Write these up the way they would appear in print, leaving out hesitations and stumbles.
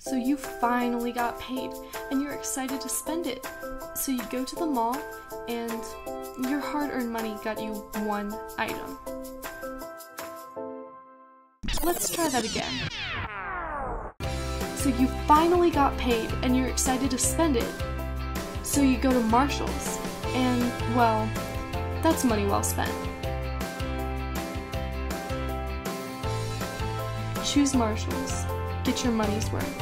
So you finally got paid and you're excited to spend it. So you go to the mall and your hard-earned money got you one item. Let's try that again. So you finally got paid and you're excited to spend it. So you go to Marshall's and, well, that's money well spent. Choose Marshall's. Get your money's worth.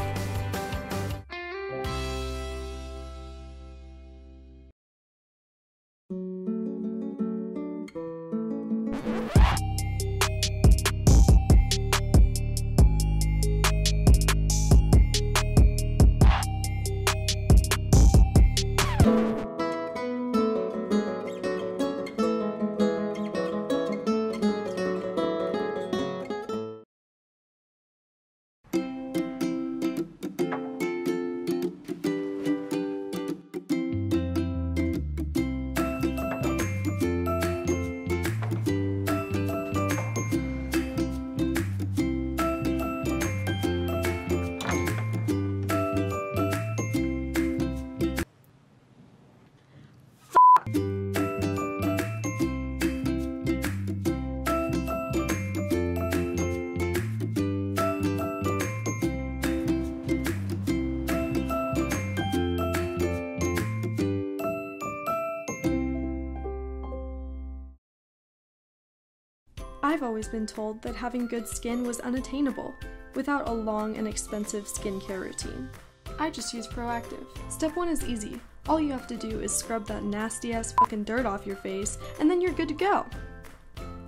I've always been told that having good skin was unattainable without a long and expensive skincare routine. I just use Proactiv. Step 1 is easy. All you have to do is scrub that nasty ass fucking dirt off your face and then you're good to go.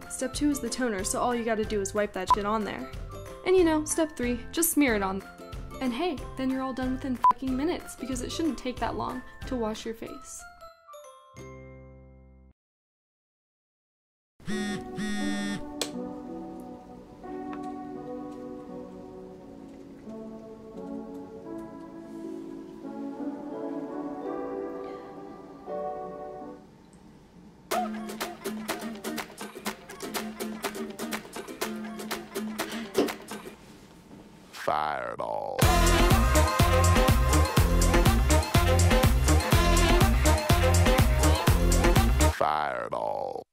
Step 2 is the toner, so all you gotta do is wipe that shit on there. And you know, step 3, just smear it on. And hey, then you're all done within fucking minutes because it shouldn't take that long to wash your face. Fireball. Fireball.